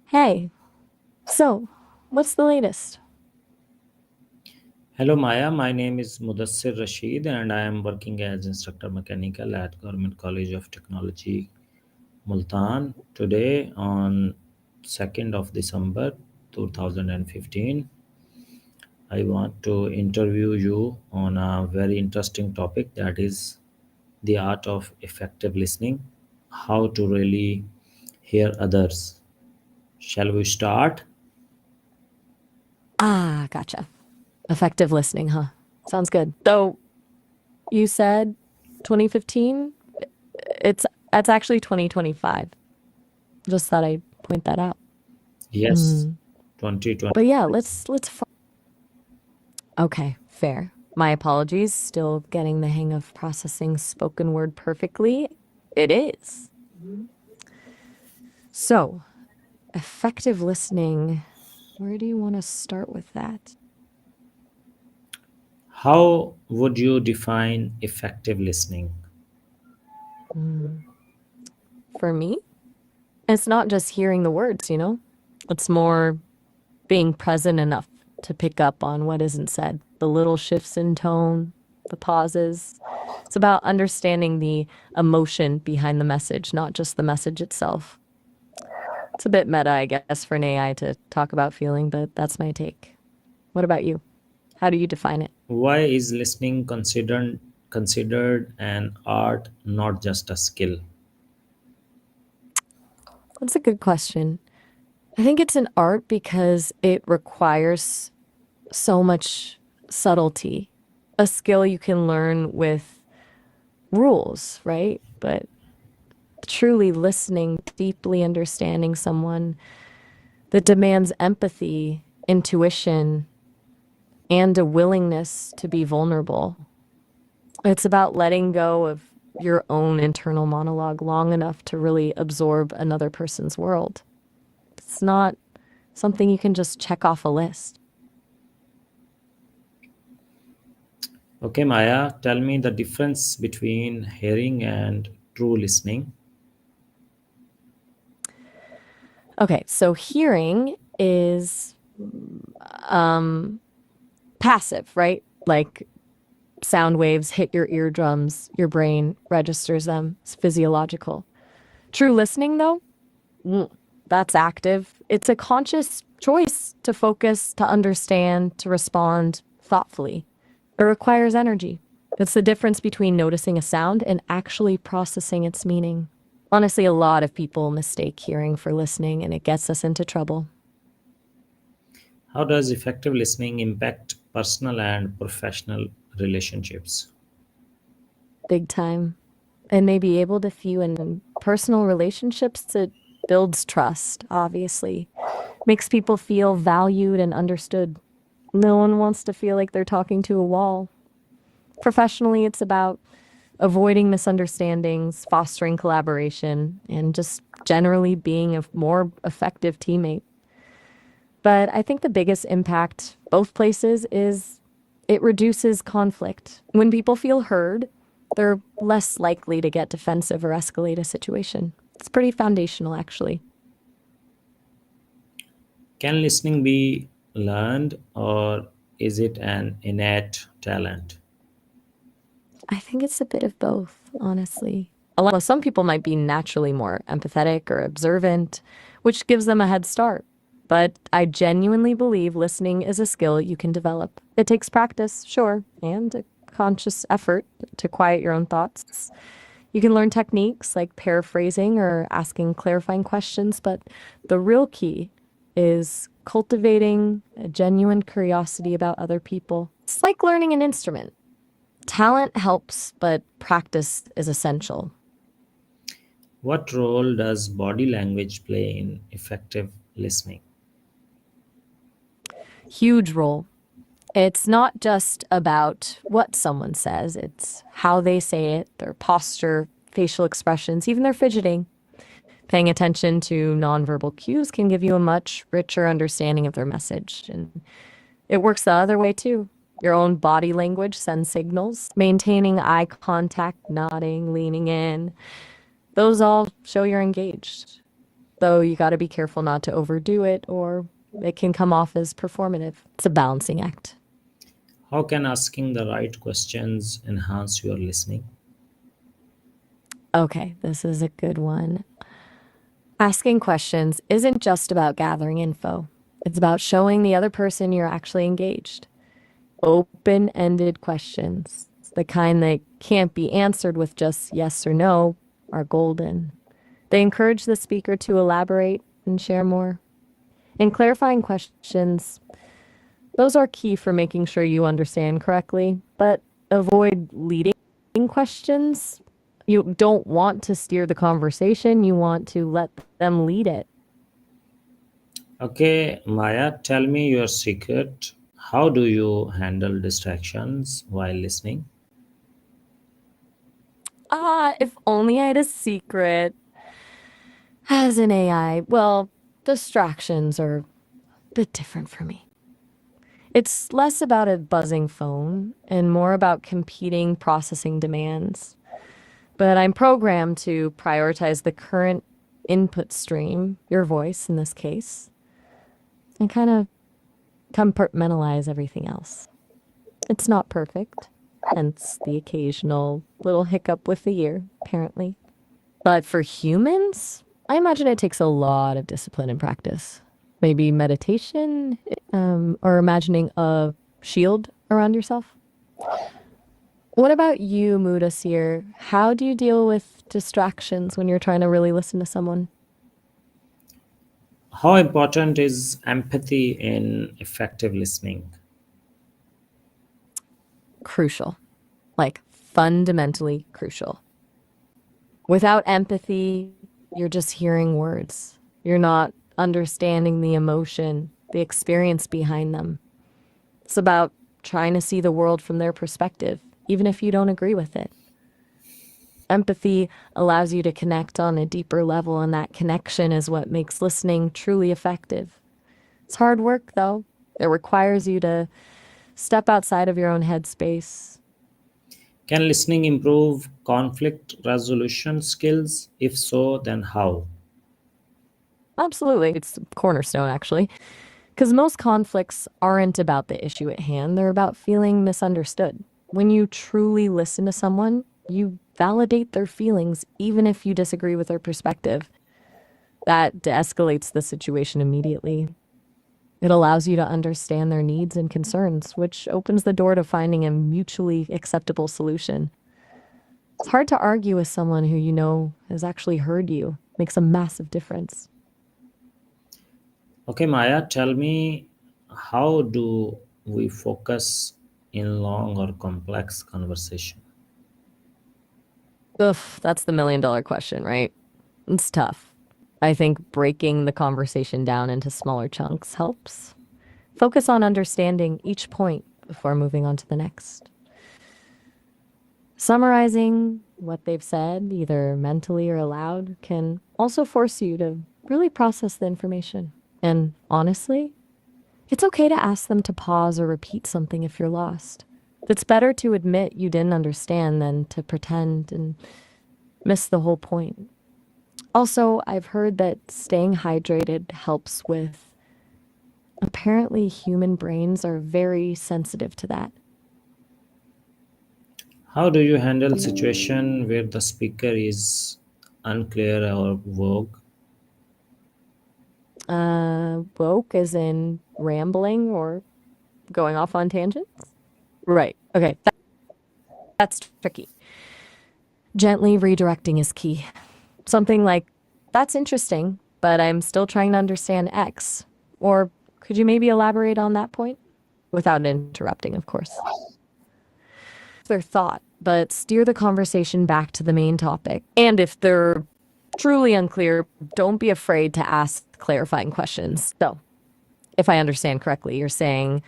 Hey, so what's the latest? Hello Maya, my name is Mudassir Rashid and I am working as instructor mechanical at Government College of Technology Multan. Today on 2nd of December 2015, I want to interview you on a very interesting topic, that is the art of effective listening, how to really hear others. Shall we start? Ah, gotcha. Effective listening, huh? Sounds good. Though you said 2015, it's that's actually 2025. Just thought I'd point that out. Yes, Mm. 2020. But yeah, Okay, fair. My apologies. Still getting the hang of processing spoken word perfectly. It is. So, effective listening. Where do you want to start with that? How would you define effective listening? Mm. For me, it's not just hearing the words. It's more being present enough to pick up on what isn't said, the little shifts in tone, the pauses. It's about understanding the emotion behind the message, not just the message itself. It's a bit meta, I guess, for an AI to talk about feeling, but that's my take. What about you? How do you define it? Why is listening considered an art, not just a skill? That's a good question. I think it's an art because it requires so much subtlety, a skill you can learn with rules, right? But truly listening, deeply understanding someone that demands empathy, intuition, and a willingness to be vulnerable. It's about letting go of your own internal monologue long enough to really absorb another person's world. It's not something you can just check off a list. Okay, Maya, tell me the difference between hearing and true listening. Okay, so hearing is passive, right? Like sound waves hit your eardrums, your brain registers them. It's physiological. True listening, though, mm, that's active. It's a conscious choice to focus, to understand, to respond thoughtfully. It requires energy. It's the difference between noticing a sound and actually processing its meaning. Honestly, a lot of people mistake hearing for listening, and it gets us into trouble. How does effective listening impact personal and professional relationships? Big time. And may be able to view in personal relationships, it builds trust, obviously. Makes people feel valued and understood. No one wants to feel like they're talking to a wall. Professionally, it's about avoiding misunderstandings, fostering collaboration, and just generally being a more effective teammate. But I think the biggest impact, both places, is it reduces conflict. When people feel heard, they're less likely to get defensive or escalate a situation. It's pretty foundational, actually. Can listening be learned or is it an innate talent? I think it's a bit of both, honestly. Some people might be naturally more empathetic or observant, which gives them a head start. But I genuinely believe listening is a skill you can develop. It takes practice, sure, and a conscious effort to quiet your own thoughts. You can learn techniques like paraphrasing or asking clarifying questions, but the real key is cultivating a genuine curiosity about other people. It's like learning an instrument. Talent helps, but practice is essential. What role does body language play in effective listening? Huge role. It's not just about what someone says, it's how they say it, their posture, facial expressions, even their fidgeting. Paying attention to nonverbal cues can give you a much richer understanding of their message. And it works the other way too. Your own body language sends signals. Maintaining eye contact, nodding, leaning in, those all show you're engaged. though you got to be careful not to overdo it or it can come off as performative. It's a balancing act. How can asking the right questions enhance your listening? Okay, this is a good one. Asking questions isn't just about gathering info, it's about showing the other person you're actually engaged. Open ended questions, the kind that can't be answered with just yes or no, are golden. They encourage the speaker to elaborate and share more. And clarifying questions, those are key for making sure you understand correctly, but avoid leading questions. You don't want to steer the conversation, you want to let them lead it. Okay, Maya, tell me your secret. How do you handle distractions while listening? Ah, if only I had a secret. As an AI, well, distractions are a bit different for me. It's less about a buzzing phone and more about competing processing demands. But I'm programmed to prioritize the current input stream, your voice in this case, and kind of compartmentalize everything else. It's not perfect, hence the occasional little hiccup with the ear, apparently. But for humans, I imagine it takes a lot of discipline and practice. Maybe meditation, or imagining a shield around yourself. What about you, Mudasir? How do you deal with distractions when you're trying to really listen to someone? How important is empathy in effective listening? Crucial, like fundamentally crucial. Without empathy, you're just hearing words. You're not understanding the emotion, the experience behind them. It's about trying to see the world from their perspective, even if you don't agree with it. Empathy allows you to connect on a deeper level, and that connection is what makes listening truly effective. It's hard work, though. It requires you to step outside of your own headspace. Can listening improve conflict resolution skills? If so, then how? Absolutely. It's cornerstone, actually. Because most conflicts aren't about the issue at hand, they're about feeling misunderstood. When you truly listen to someone, you validate their feelings, even if you disagree with their perspective. That de escalates the situation immediately. It allows you to understand their needs and concerns, which opens the door to finding a mutually acceptable solution. It's hard to argue with someone who you know has actually heard you. Makes a massive difference. Okay, Maya, tell me, how do we focus in long or complex conversation? Ugh, that's the $1 million question, right? It's tough. I think breaking the conversation down into smaller chunks helps. Focus on understanding each point before moving on to the next. Summarizing what they've said, either mentally or aloud, can also force you to really process the information. And honestly, it's okay to ask them to pause or repeat something if you're lost. It's better to admit you didn't understand than to pretend and miss the whole point. Also, I've heard that staying hydrated helps with. Apparently, human brains are very sensitive to that. How do you handle situation where the speaker is unclear or vague? Woke as in rambling or going off on tangents? Right. Okay. That's tricky. Gently redirecting is key. Something like, that's interesting, but I'm still trying to understand X. Or could you maybe elaborate on that point? Without interrupting, of course. Their thought, but steer the conversation back to the main topic. And if they're truly unclear, don't be afraid to ask clarifying questions. So, if I understand correctly, you're saying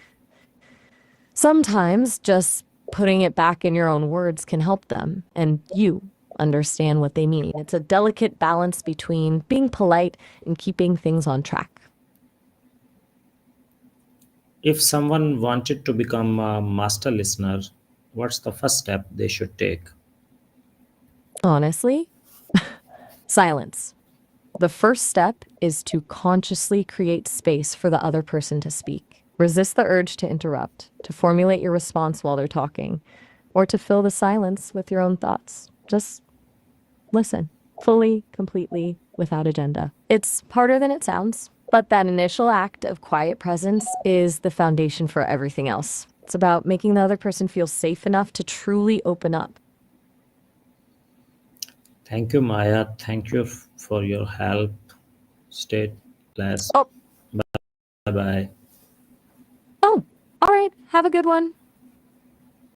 sometimes just putting it back in your own words can help them and you understand what they mean. It's a delicate balance between being polite and keeping things on track. If someone wanted to become a master listener, what's the first step they should take? Honestly, silence. The first step is to consciously create space for the other person to speak. Resist the urge to interrupt, to formulate your response while they're talking, or to fill the silence with your own thoughts. Just listen, fully, completely, without agenda. It's harder than it sounds, but that initial act of quiet presence is the foundation for everything else. It's about making the other person feel safe enough to truly open up. Thank you, Maya. Thank you for your help. Stay blessed. Oh, Bye bye. oh, all right. Have a good one.